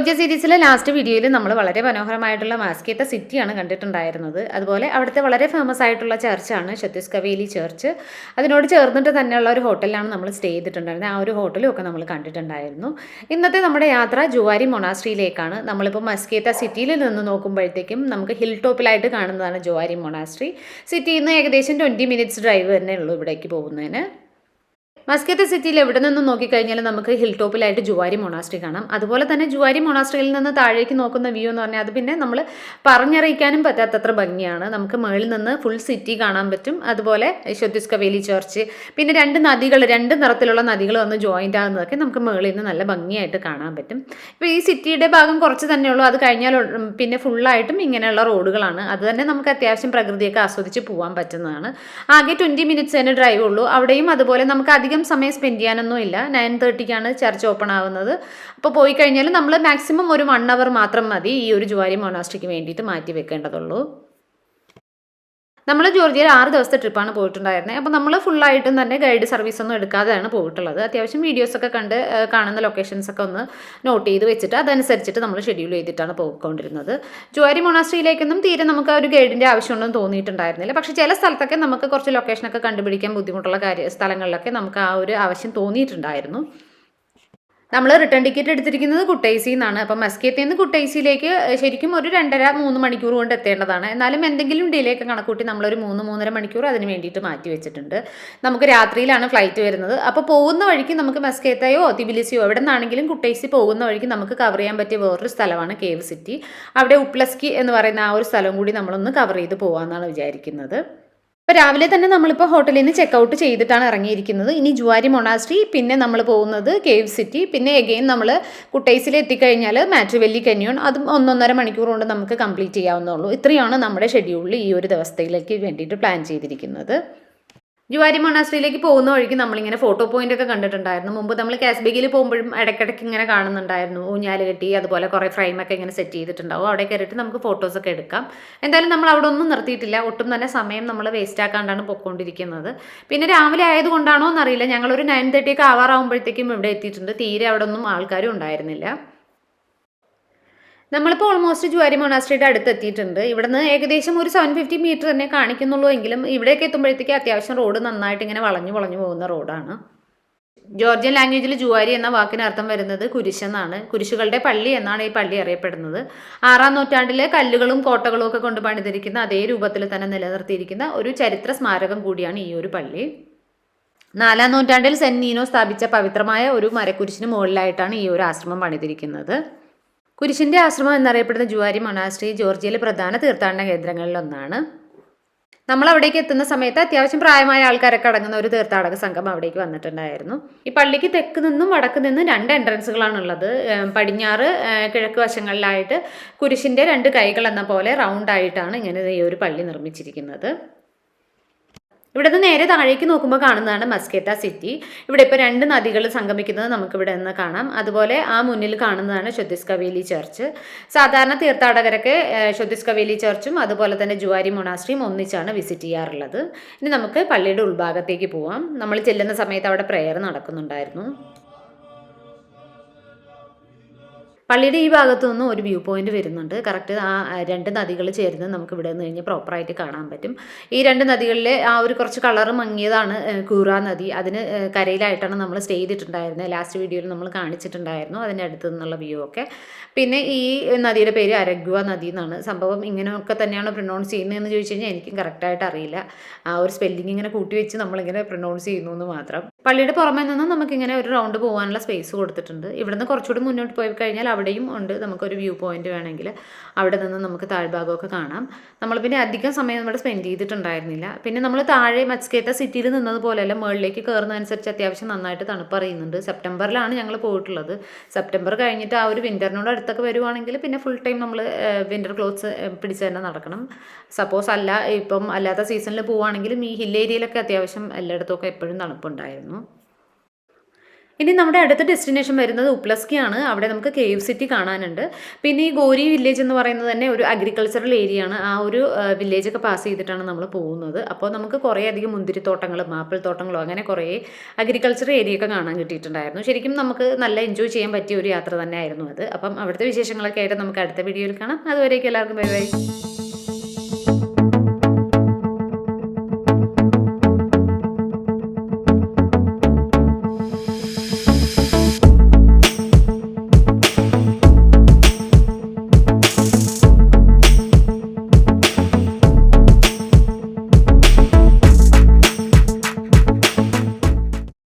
Georgia സീരീസിലെ last വീഡിയോയിൽ നമ്മൾ വളരെ മനോഹരമായിട്ടുള്ള മാസ്കേത്ത സിറ്റിയാണ് കണ്ടിട്ടുണ്ടായിരുന്നത്. അതുപോലെ അവിടുത്തെ വളരെ ഫേമസ് ആയിട്ടുള്ള ചർച്ചാണ് ഷത്തീസ്കവേലി ചർച്ച്. അതിനോട് ചേർന്നിട്ട് തന്നെയുള്ള ഒരു ഹോട്ടലിലാണ് നമ്മൾ സ്റ്റേ ചെയ്തിട്ടുണ്ടായിരുന്നത്. ആ ഒരു ഹോട്ടലും ഒക്കെ നമ്മൾ കണ്ടിട്ടുണ്ടായിരുന്നു. ഇന്നത്തെ നമ്മുടെ യാത്ര ജുവാരി മൊണാസ്ട്രിയിലേക്കാണ്. നമ്മളിപ്പോൾ മസ്കേത്ത സിറ്റിയിൽ നിന്ന് നോക്കുമ്പോഴത്തേക്കും നമുക്ക് ഹിൽ ടോപ്പിലായിട്ട് കാണുന്നതാണ് ജുവാരി മൊണാസ്ട്രി. സിറ്റിയിൽ നിന്ന് ഏകദേശം 20 മിനിറ്റ്സ് ഡ്രൈവ് തന്നെ ഉള്ളൂ ഇവിടേക്ക് പോകുന്നതിന്. മസ്കറ്റ് സിറ്റിയിൽ എവിടെ നിന്ന് നോക്കിക്കഴിഞ്ഞാൽ നമുക്ക് ഹിൽ ടോപ്പിലായിട്ട് ജുവാരി മൊണാസ്ട്രി കാണാം. അതുപോലെ തന്നെ ജുവാരി മൊണാസ്ട്രിയിൽ നിന്ന് താഴേക്ക് നോക്കുന്ന വ്യൂ എന്ന് പറഞ്ഞാൽ അത് പിന്നെ നമ്മൾ പറഞ്ഞറിയിക്കാനും പറ്റാത്തത്ര ഭംഗിയാണ്. നമുക്ക് മുകളിൽ നിന്ന് ഫുൾ സിറ്റി കാണാൻ പറ്റും. അതുപോലെ ഷത്തീസ്കവേലി ചർച്ച്, പിന്നെ രണ്ട് നിറത്തിലുള്ള നദികൾ വന്ന് ജോയിൻ്റ് ആകുന്നതൊക്കെ നമുക്ക് മുകളിൽ നിന്ന് നല്ല ഭംഗിയായിട്ട് കാണാൻ പറ്റും. ഇപ്പോൾ ഈ സിറ്റിയുടെ ഭാഗം കുറച്ച് തന്നെയുള്ളൂ. അത് കഴിഞ്ഞാൽ പിന്നെ ഫുള്ളായിട്ടും ഇങ്ങനെയുള്ള റോഡുകളാണ്. അത് തന്നെ നമുക്ക് അത്യാവശ്യം പ്രകൃതിയൊക്കെ ആസ്വദിച്ച് പോകാൻ പറ്റുന്നതാണ്. ആകെ 20 മിനിറ്റ്സ് തന്നെ ഡ്രൈവ് ഉള്ളൂ. അവിടെയും അതുപോലെ നമുക്ക് അധികം സമയം സ്പെൻഡ് ചെയ്യാനൊന്നും ഇല്ല. 9:30ക്കാണ് ചർച്ച് ഓപ്പൺ ആവുന്നത്. അപ്പോൾ പോയി കഴിഞ്ഞാൽ നമ്മൾ മാക്സിമം ഒരു 1 അവർ മാത്രം മതി ഈ ഒരു ജുവാരി മൊണാസ്ട്രിക്ക് വേണ്ടിയിട്ട് മാറ്റി വെക്കേണ്ടതുള്ളൂ. നമ്മൾ ജോർജിയയിൽ 6 ദിവസത്തെ ട്രിപ്പാണ് പോയിട്ടുണ്ടായിരുന്നത്. അപ്പോൾ നമ്മൾ ഫുള്ളായിട്ടും തന്നെ ഗൈഡ് സർവീസ് ഒന്നും എടുക്കാതെയാണ് പോയിട്ടുള്ളത്. അത്യാവശ്യം വീഡിയോസൊക്കെ കണ്ട് കാണുന്ന ലൊക്കേഷൻസൊക്കെ ഒന്ന് നോട്ട് ചെയ്ത് വെച്ചിട്ട് അതനുസരിച്ചിട്ട് നമ്മൾ ഷെഡ്യൂൾ ചെയ്തിട്ടാണ് പോയിക്കൊണ്ടിരുന്നത്. ജുവാരി മൊണാസ്ട്രിയിലേക്കൊന്നും തീരെ നമുക്ക് ഒരു ഗൈഡിൻ്റെ ആവശ്യമൊന്നും തോന്നിയിട്ടുണ്ടായിരുന്നില്ല. പക്ഷേ ചില സ്ഥലത്തൊക്കെ നമുക്ക് കുറച്ച് ലൊക്കേഷനൊക്കെ കണ്ടുപിടിക്കാൻ ബുദ്ധിമുട്ടുള്ള സ്ഥലങ്ങളിലൊക്കെ നമുക്ക് ആ ഒരു ആവശ്യം തോന്നിയിട്ടുണ്ടായിരുന്നു. നമ്മൾ റിട്ടേൺ ടിക്കറ്റ് എടുത്തിരിക്കുന്നത് കുട്ടൈസിൽ നിന്നാണ്. അപ്പം മസ്കേത്തിൽ നിന്ന് കുട്ടൈസിയിലേക്ക് ശരിക്കും ഒരു 2.5-3 മണിക്കൂർ കൊണ്ട് എത്തേണ്ടതാണ്. എന്നാലും എന്തെങ്കിലും ഡിലേ ഒക്കെ കണക്കൂട്ടി നമ്മളൊരു 3-3.5 മണിക്കൂർ അതിന് വേണ്ടിയിട്ട് മാറ്റി വെച്ചിട്ടുണ്ട്. നമുക്ക് രാത്രിയിലാണ് ഫ്ലൈറ്റ് വരുന്നത്. അപ്പോൾ പോകുന്ന വഴിക്ക് നമുക്ക് മസ്കേത്തയോ തിബിലിസിയോ എവിടെ നിന്നാണെങ്കിലും കുട്ടൈസി പോകുന്ന വഴിക്ക് നമുക്ക് കവർ ചെയ്യാൻ പറ്റിയ വേറൊരു സ്ഥലമാണ് കേവ് സിറ്റി. അവിടെ ഉപ്ലസ്കി എന്ന് പറയുന്ന ആ ഒരു സ്ഥലം കൂടി നമ്മളൊന്ന് കവർ ചെയ്ത് പോകാമെന്നാണ് വിചാരിക്കുന്നത്. അപ്പോൾ രാവിലെ തന്നെ നമ്മളിപ്പോൾ ഹോട്ടലിൽ നിന്ന് ചെക്കൗട്ട് ചെയ്തിട്ടാണ് ഇറങ്ങിയിരിക്കുന്നത്. ഇനി ജുവാരി മൊണാസ്ട്രി, പിന്നെ നമ്മൾ പോകുന്നത് കേവ് സിറ്റി, പിന്നെ എഗെയിൻ നമ്മൾ കുട്ടൈസിൽ എത്തിക്കഴിഞ്ഞാൽ മാറ്റുവെല്ലി കന്യോൺ, അതും 1-1.5 മണിക്കൂർ കൊണ്ട് നമുക്ക് കംപ്ലീറ്റ് ചെയ്യാവുന്നുള്ളൂ. ഇത്രയാണ് നമ്മുടെ ഷെഡ്യൂളിൽ ഈ ഒരു ദിവസത്തേക്ക് വേണ്ടിയിട്ട് പ്ലാൻ ചെയ്തിരിക്കുന്നത്. ജുവാരി മൊണാസ്ട്രിയിലേക്ക് പോകുന്ന വഴിക്ക് നമ്മളിങ്ങനെ ഫോട്ടോ പോയിന്റ് ഒക്കെ കണ്ടിട്ടുണ്ടായിരുന്നു. മുമ്പ് നമ്മൾ കാസ്ബേഗിൽ പോകുമ്പോഴും ഇടയ്ക്കിടയ്ക്ക് ഇങ്ങനെ കാണുന്നുണ്ടായിരുന്നു. ഊഞ്ഞാൽ കെട്ടി അതുപോലെ കുറേ ഫ്രെയിമൊക്കെ ഇങ്ങനെ സെറ്റ് ചെയ്തിട്ടുണ്ടാവും. അവിടെ കയറിയിട്ട് നമുക്ക് ഫോട്ടോസൊക്കെ എടുക്കാം. എന്തായാലും നമ്മൾ അവിടെ ഒന്നും നിർത്തിയിട്ടില്ല. ഒട്ടും തന്നെ സമയം നമ്മൾ വേസ്റ്റ് ആക്കാണ്ടാണ് പൊയ്ക്കൊണ്ടിരിക്കുന്നത്. പിന്നെ രാവിലെ ആയതുകൊണ്ടാണോ എന്നറിയില്ല, ഞങ്ങളൊരു 9:30 ഒക്കെ ആവാറാകുമ്പോഴത്തേക്കും ഇവിടെ എത്തിയിട്ടുണ്ട്. തീരെ അവിടെ ഒന്നും ആൾക്കാരും ഉണ്ടായിരുന്നില്ല. നമ്മളിപ്പോൾ ഓൾമോസ്റ്റ് ജുവാരി മൊണാസ്ട്രിയുടെ അടുത്ത് എത്തിയിട്ടുണ്ട്. ഇവിടുന്ന് ഏകദേശം ഒരു 750 മീറ്റർ തന്നെ കാണിക്കുന്നുള്ളൂ. എങ്കിലും ഇവിടേക്ക് എത്തുമ്പോഴത്തേക്ക് അത്യാവശ്യം റോഡ് നന്നായിട്ട് ഇങ്ങനെ വളഞ്ഞു പോകുന്ന റോഡാണ്. ജോർജിയൻ ലാംഗ്വേജിൽ ജുവാരി എന്ന വാക്കിന് അർത്ഥം വരുന്നത് കുരിശെന്നാണ്. കുരിശുകളുടെ പള്ളി എന്നാണ് ഈ പള്ളി അറിയപ്പെടുന്നത്. 6-ാം നൂറ്റാണ്ടിലെ കല്ലുകളും കോട്ടകളും ഒക്കെ കൊണ്ട് പണിതിരിക്കുന്ന അതേ രൂപത്തിൽ തന്നെ നിലനിർത്തിയിരിക്കുന്ന ഒരു ചരിത്ര സ്മാരകം കൂടിയാണ് ഈ ഒരു പള്ളി. 4-ാം നൂറ്റാണ്ടിൽ സെന്റ് നീനോ സ്ഥാപിച്ച പവിത്രമായ ഒരു മരക്കുരിശിന് മുകളിലായിട്ടാണ് ഈ ഒരു ആശ്രമം പണിതിരിക്കുന്നത്. കുരിശിൻ്റെ ആശ്രമം എന്നറിയപ്പെടുന്ന ജുവാരി മൊണാസ്ട്രി ജോർജിയയിലെ പ്രധാന തീർത്ഥാടന കേന്ദ്രങ്ങളിലൊന്നാണ്. നമ്മൾ അവിടേക്ക് എത്തുന്ന സമയത്ത് അത്യാവശ്യം പ്രായമായ ആൾക്കാരൊക്കെ അടങ്ങുന്ന ഒരു തീർത്ഥാടക സംഘം അവിടേക്ക് വന്നിട്ടുണ്ടായിരുന്നു. ഈ പള്ളിക്ക് തെക്ക് നിന്നും വടക്ക് നിന്നും 2 എൻട്രൻസുകളാണുള്ളത്. പടിഞ്ഞാറ് കിഴക്ക് വശങ്ങളിലായിട്ട് കുരിശിൻ്റെ 2 കൈകൾ എന്ന പോലെ റൗണ്ട് ആയിട്ടാണ് ഇങ്ങനെ ഈ ഒരു പള്ളി നിർമ്മിച്ചിരിക്കുന്നത്. ഇവിടെ നിന്ന് നേരെ താഴേക്ക് നോക്കുമ്പോൾ കാണുന്നതാണ് മസ്കേത്ത സിറ്റി. ഇവിടെ ഇപ്പോൾ 2 നദികൾ സംഗമിക്കുന്നത് നമുക്കിവിടെ നിന്ന് കാണാം. അതുപോലെ ആ മുന്നിൽ കാണുന്നതാണ് ഷത്തീസ്കവേലി ചർച്ച്. സാധാരണ തീർത്ഥാടകരൊക്കെ ഷത്തീസ്കവേലി ചർച്ചും അതുപോലെ തന്നെ ജുവാരി മൊണാസ്ട്രിയും ഒന്നിച്ചാണ് വിസിറ്റ് ചെയ്യാറുള്ളത്. ഇനി നമുക്ക് പള്ളിയുടെ ഉൾഭാഗത്തേക്ക് പോവാം. നമ്മൾ ചെല്ലുന്ന സമയത്ത് അവിടെ പ്രെയർ നടക്കുന്നുണ്ടായിരുന്നു. പള്ളിയുടെ ഈ ഭാഗത്തു നിന്നും ഒരു വ്യൂ പോയിന്റ് വരുന്നുണ്ട്. കറക്റ്റ് ആ 2 നദികൾ ചേരുന്നത് നമുക്ക് ഇവിടെ നിന്ന് കഴിഞ്ഞാൽ പ്രോപ്പറായിട്ട് കാണാൻ പറ്റും. ഈ 2 നദികളിലെ ആ ഒരു കുറച്ച് കളറ് മങ്ങിയതാണ് കൂറ നദി. അതിന് കരയിലായിട്ടാണ് നമ്മൾ സ്റ്റേ ചെയ്തിട്ടുണ്ടായിരുന്നത്. ലാസ്റ്റ് വീഡിയോയിൽ നമ്മൾ കാണിച്ചിട്ടുണ്ടായിരുന്നു അതിൻ്റെ അടുത്ത് നിന്നുള്ള വ്യൂ ഒക്കെ. പിന്നെ ഈ നദിയുടെ പേര് അരഗ്വ നദി എന്നാണ്. സംഭവം ഇങ്ങനെയൊക്കെ തന്നെയാണ് പ്രൊനൗൺസ് ചെയ്യുന്നതെന്ന് ചോദിച്ചു കഴിഞ്ഞാൽ എനിക്കും കറക്റ്റായിട്ട് അറിയില്ല. ആ ഒരു സ്പെല്ലിംഗ് ഇങ്ങനെ കൂട്ടി വെച്ച് നമ്മളിങ്ങനെ പ്രൊനൗൺസ് ചെയ്യുന്നു എന്ന് മാത്രം. പള്ളിയുടെ പുറമെ നിന്നും നമുക്കിങ്ങനെ ഒരു റൗണ്ട് പോകാനുള്ള സ്പേസ് കൊടുത്തിട്ടുണ്ട്. ഇവിടുന്ന് കുറച്ചുകൂടി മുന്നോട്ട് പോയി കഴിഞ്ഞാൽ അവിടെയും ഉണ്ട് നമുക്കൊരു വ്യൂ പോയിന്റ് വേണമെങ്കിൽ അവിടെ നിന്ന് നമുക്ക് താഴ്ഭാഗമൊക്കെ കാണാം. നമ്മൾ പിന്നെ അധികം സമയം ഇവിടെ സ്പെൻഡ് ചെയ്തിട്ടുണ്ടായിരുന്നില്ല. പിന്നെ നമ്മൾ താഴെ മസ്കേത്ത സിറ്റിയിൽ നിന്നതുപോലെയല്ല, മുകളിലേക്ക് കയറുന്നതനുസരിച്ച് അത്യാവശ്യം നന്നായിട്ട് തണുപ്പറിയുന്നുണ്ട്. സെപ്റ്റംബറിലാണ് ഞങ്ങൾ പോയിട്ടുള്ളത്. സെപ്റ്റംബർ കഴിഞ്ഞിട്ട് ആ ഒരു വിൻ്ററിനോട് അടുത്തൊക്കെ വരുവാണെങ്കിൽ പിന്നെ ഫുൾ ടൈം നമ്മൾ വിൻ്റർ ക്ലോത്ത്സ് പിടിച്ച് തന്നെ നടക്കണം. സപ്പോസ് അല്ല ഇപ്പം അല്ലാത്ത സീസണിൽ പോവുകയാണെങ്കിലും ഈ ഹിൽ ഏരിയയിലൊക്കെ അത്യാവശ്യം എല്ലായിടത്തുമൊക്കെ എപ്പോഴും തണുപ്പുണ്ടായിരുന്നു. ഇനി നമ്മുടെ അടുത്ത ഡെസ്റ്റിനേഷൻ വരുന്നത് ഉപ്ലസ്കിയാണ്. അവിടെ നമുക്ക് കേവ് സിറ്റി കാണാനുണ്ട്. പിന്നെ ഈ ഗോരി വില്ലേജ് എന്ന് പറയുന്നത് തന്നെ ഒരു അഗ്രികൾച്ചറൽ ഏരിയ ആണ്. ആ ഒരു വില്ലേജൊക്കെ പാസ് ചെയ്തിട്ടാണ് നമ്മൾ പോകുന്നത്. അപ്പോൾ നമുക്ക് കുറേ അധികം മുന്തിരിത്തോട്ടങ്ങളും ആപ്പിൾ തോട്ടങ്ങളും അങ്ങനെ കുറേ അഗ്രികൾച്ചർ ഏരിയ ഒക്കെ കാണാൻ കിട്ടിയിട്ടുണ്ടായിരുന്നു. ശരിക്കും നമുക്ക് നല്ല എൻജോയ് ചെയ്യാൻ പറ്റിയ ഒരു യാത്ര തന്നെ ആയിരുന്നു അത്. അപ്പം അവിടുത്തെ വിശേഷങ്ങളൊക്കെ ആയിട്ട് നമുക്ക് അടുത്ത വീഡിയോയിൽ കാണാം. അതുവരേക്കും എല്ലാവർക്കും ബൈ ബൈ.